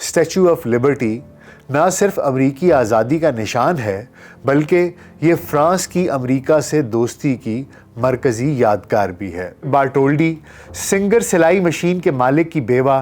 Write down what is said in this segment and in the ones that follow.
Statue of Liberty نہ صرف امریکی آزادی کا نشان ہے بلکہ یہ فرانس کی امریکہ سے دوستی کی مرکزی یادگار بھی ہے۔ بارٹولڈی سنگر سلائی مشین کے مالک کی بیوہ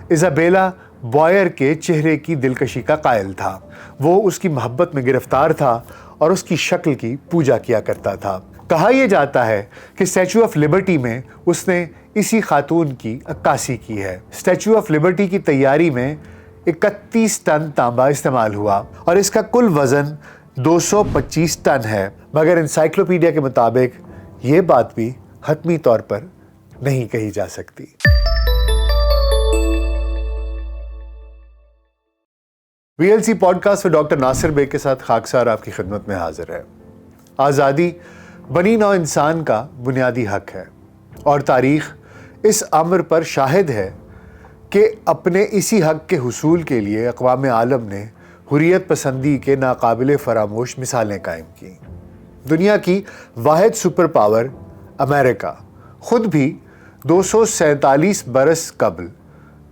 ایزابیلا بوائر کے چہرے کی دلکشی کا قائل تھا۔ وہ اس کی محبت میں گرفتار تھا اور اس کی شکل کی پوجا کیا کرتا تھا۔ کہا یہ جاتا ہے کہ اسٹیچو آف لبرٹی میں اس نے اسی خاتون کی عکاسی کی ہے۔ اسٹیچو آف لبرٹی کی تیاری میں 31 ٹن تانبا استعمال ہوا اور اس کا کل وزن 225 ٹن ہے، مگر انسائکلوپیڈیا کے مطابق یہ بات بھی حتمی طور پر نہیں کہی جا سکتی۔ VLC پوڈ کاسٹ میں ڈاکٹر ناصر بیگ کے ساتھ خاکسار آپ کی خدمت میں حاضر ہے۔ آزادی بنی نوع انسان کا بنیادی حق ہے اور تاریخ اس امر پر شاہد ہے کہ اپنے اسی حق کے حصول کے لیے اقوام عالم نے حریت پسندی کے ناقابل فراموش مثالیں قائم کیں۔ دنیا کی واحد سپر پاور امریکہ خود بھی 247 برس قبل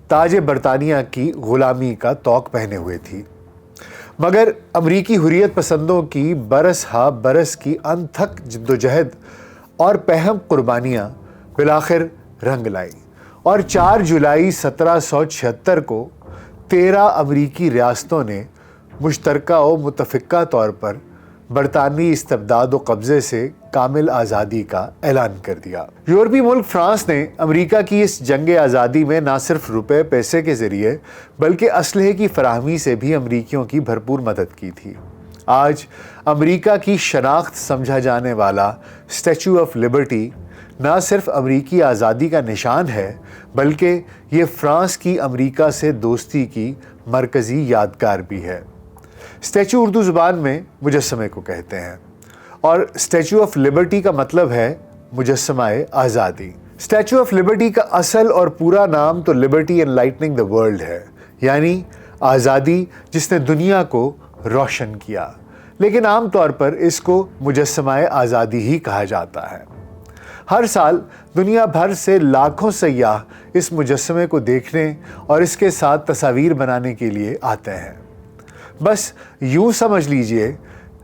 تاج برطانیہ کی غلامی کا طوق پہنے ہوئے تھی، مگر امریکی حریت پسندوں کی برس ہا برس کی انتھک جدوجہد اور پہم قربانیاں بالآخر رنگ لائیں اور 4 جولائی 1776 کو 13 امریکی ریاستوں نے مشترکہ و متفقہ طور پر برطانوی استبداد و قبضے سے کامل آزادی کا اعلان کر دیا۔ یورپی ملک فرانس نے امریکہ کی اس جنگ آزادی میں نہ صرف روپے پیسے کے ذریعے بلکہ اسلحے کی فراہمی سے بھی امریکیوں کی بھرپور مدد کی تھی۔ آج امریکہ کی شناخت سمجھا جانے والا اسٹیچو آف لبرٹی نہ صرف امریکی آزادی کا نشان ہے بلکہ یہ فرانس کی امریکہ سے دوستی کی مرکزی یادگار بھی ہے۔ اسٹیچو اردو زبان میں مجسمے کو کہتے ہیں اور اسٹیچو آف لبرٹی کا مطلب ہے مجسمہ آزادی۔ اسٹیچو آف لبرٹی کا اصل اور پورا نام تو لبرٹی انلائٹننگ دا ورلڈ ہے، یعنی آزادی جس نے دنیا کو روشن کیا، لیکن عام طور پر اس کو مجسمہ آزادی ہی کہا جاتا ہے۔ ہر سال دنیا بھر سے لاکھوں سیاح اس مجسمے کو دیکھنے اور اس کے ساتھ تصاویر بنانے کے لیے آتے ہیں۔ بس یوں سمجھ لیجئے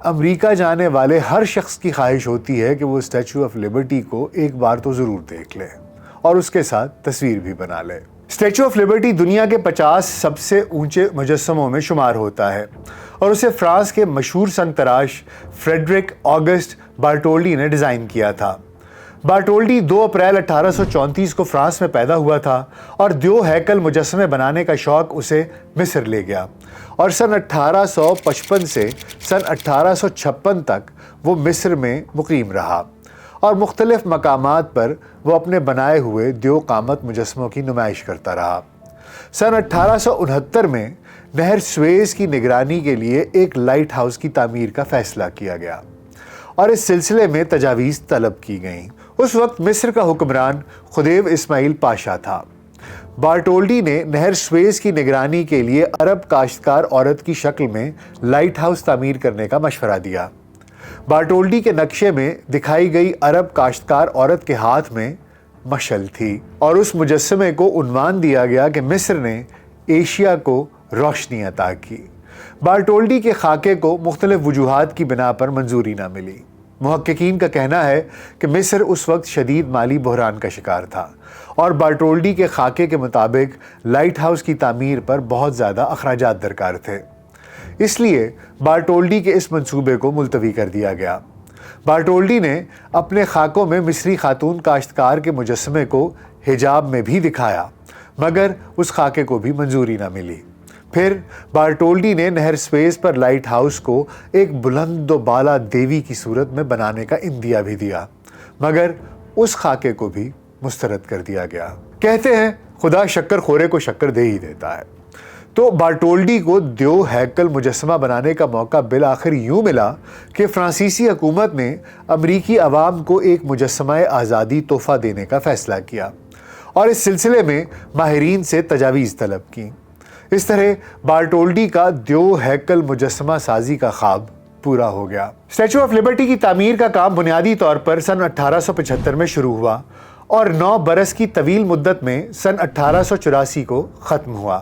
امریکہ جانے والے ہر شخص کی خواہش ہوتی ہے کہ وہ اسٹیچو آف لبرٹی کو ایک بار تو ضرور دیکھ لے اور اس کے ساتھ تصویر بھی بنا لے۔ اسٹیچو آف لبرٹی دنیا کے 50 سب سے اونچے مجسموں میں شمار ہوتا ہے اور اسے فرانس کے مشہور سنگ تراش فریڈرک آگسٹ بارٹولڈی نے ڈیزائن کیا تھا۔ بارٹولڈی 2 اپریل 1834 کو فرانس میں پیدا ہوا تھا اور دیو ہیکل مجسمے بنانے کا شوق اسے مصر لے گیا اور سن 1855 سے سن 1856 تک وہ مصر میں مقیم رہا اور مختلف مقامات پر وہ اپنے بنائے ہوئے دیو قامت مجسموں کی نمائش کرتا رہا۔ سن 1869 میں نہر سویز کی نگرانی کے لیے ایک لائٹ ہاؤس کی تعمیر کا فیصلہ کیا گیا اور اس سلسلے میں تجاویز طلب کی گئیں۔ اس وقت مصر کا حکمران خدیو اسماعیل پاشا تھا۔ بارٹولڈی نے نہر سویز کی نگرانی کے لیے عرب کاشتکار عورت کی شکل میں لائٹ ہاؤس تعمیر کرنے کا مشورہ دیا۔ بارٹولڈی کے نقشے میں دکھائی گئی عرب کاشتکار عورت کے ہاتھ میں مشعل تھی اور اس مجسمے کو عنوان دیا گیا کہ مصر نے ایشیا کو روشنی عطا کی۔ بارٹولڈی کے خاکے کو مختلف وجوہات کی بنا پر منظوری نہ ملی۔ محققین کا کہنا ہے کہ مصر اس وقت شدید مالی بحران کا شکار تھا اور بارٹولڈی کے خاکے کے مطابق لائٹ ہاؤس کی تعمیر پر بہت زیادہ اخراجات درکار تھے، اس لیے بارٹولڈی کے اس منصوبے کو ملتوی کر دیا گیا۔ بارٹولڈی نے اپنے خاکوں میں مصری خاتون کاشتکار کے مجسمے کو حجاب میں بھی دکھایا، مگر اس خاکے کو بھی منظوری نہ ملی۔ پھر بارٹولڈی نے نہر سویز پر لائٹ ہاؤس کو ایک بلند و بالا دیوی کی صورت میں بنانے کا عندیہ بھی دیا، مگر اس خاکے کو بھی مسترد کر دیا گیا۔ کہتے ہیں خدا شکر خورے کو شکر دے ہی دیتا ہے، تو بارٹولڈی کو دیو ہیکل مجسمہ بنانے کا موقع بالآخر یوں ملا کہ فرانسیسی حکومت نے امریکی عوام کو ایک مجسمہ آزادی تحفہ دینے کا فیصلہ کیا اور اس سلسلے میں ماہرین سے تجاویز طلب کی۔ اس طرح بارٹولڈی کا دیو ہیکل مجسمہ سازی کا خواب پورا ہو گیا۔ اسٹیچو آف لبرٹی کی تعمیر کا کام بنیادی طور پر سن 1875 میں شروع ہوا اور 9 برس کی طویل مدت میں سن 1884 کو ختم ہوا۔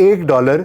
$1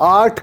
8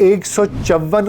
154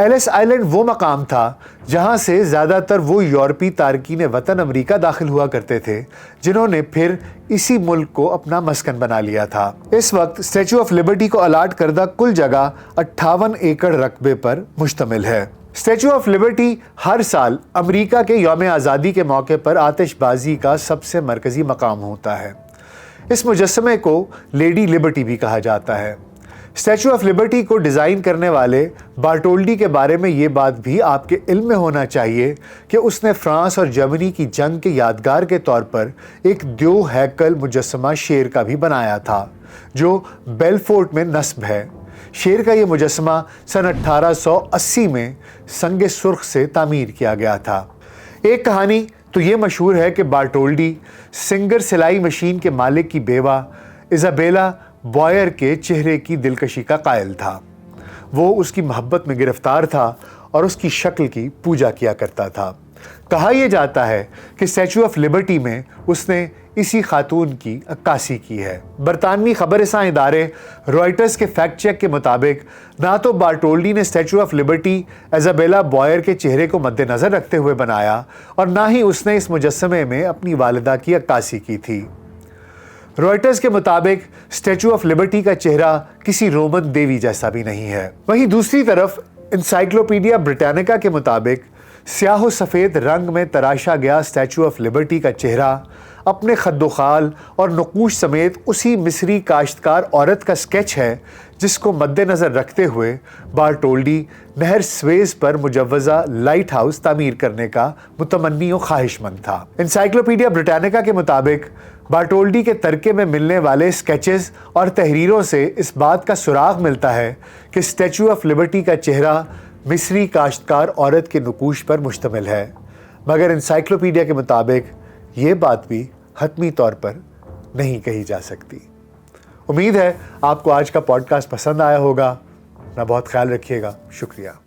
ایلس آئلینڈ وہ مقام تھا جہاں سے زیادہ تر وہ یورپی تارکین وطن امریکہ داخل ہوا کرتے تھے جنہوں نے پھر اسی ملک کو اپنا مسکن بنا لیا تھا۔ اس وقت اسٹیچو آف لبرٹی کو الاٹ کردہ کل جگہ 58 ایکڑ رقبے پر مشتمل ہے۔ اسٹیچو آف لبرٹی ہر سال امریکہ کے یوم آزادی کے موقع پر آتش بازی کا سب سے مرکزی مقام ہوتا ہے۔ اس مجسمے کو لیڈی لبرٹی بھی کہا جاتا ہے۔ اسٹیچو آف لبرٹی کو ڈیزائن کرنے والے بارٹولڈی کے بارے میں یہ بات بھی آپ کے علم میں ہونا چاہیے کہ اس نے فرانس اور جرمنی کی جنگ کے یادگار کے طور پر ایک دیو ہیکل مجسمہ شیر کا بھی بنایا تھا جو بیلفورٹ میں نصب ہے۔ شیر کا یہ مجسمہ سن 1880 میں سنگ سرخ سے تعمیر کیا گیا تھا۔ ایک کہانی تو یہ مشہور ہے کہ بارٹولڈی سنگر سلائی مشین کے مالک کی بیوہ ایزابیلا بوائر کے چہرے کی دلکشی کا قائل تھا۔ وہ اس کی محبت میں گرفتار تھا اور اس کی شکل کی پوجا کیا کرتا تھا۔ کہا یہ جاتا ہے کہ اسٹیچو آف لبرٹی میں اس نے اسی خاتون کی عکاسی کی ہے۔ برطانوی خبر رساں ادارے رائٹرز کے فیکٹ چیک کے مطابق نہ تو بارٹولڈی نے statue of liberty Isabella Boyer کے چہرے کو مد نظر رکھتے ہوئے بنایا اور نہ ہی اس نے اس مجسمے میں اپنی والدہ کی عکاسی کی تھی۔ رائٹرز کے مطابق اسٹیچو آف لبرٹی کا چہرہ کسی رومن دیوی جیسا بھی نہیں ہے۔ وہیں دوسری طرف انسائکلوپیڈیا بریٹانیکا کے مطابق سیاہ و سفید رنگ میں تراشا گیا اسٹیچو آف لبرٹی کا چہرہ اپنے خد و خال اور نقوش سمیت اسی مصری کاشتکار عورت کا سکیچ ہے جس کو مد نظر رکھتے ہوئے بارٹولڈی نہر سویز پر مجوزہ لائٹ ہاؤس تعمیر کرنے کا متمنی و خواہش مند تھا۔ انسائکلوپیڈیا بریٹانیکا کے مطابق بارٹولڈی کے ترکے میں ملنے والے سکیچز اور تحریروں سے اس بات کا سراغ ملتا ہے کہ اسٹیچو آف لبرٹی کا چہرہ مصری کاشتکار عورت کے نقوش پر مشتمل ہے، مگر انسائکلوپیڈیا کے مطابق یہ بات بھی حتمی طور پر نہیں کہی جا سکتی۔ امید ہے آپ کو آج کا پوڈ کاسٹ پسند آیا ہوگا۔ اپنا بہت خیال رکھیے گا۔ شکریہ۔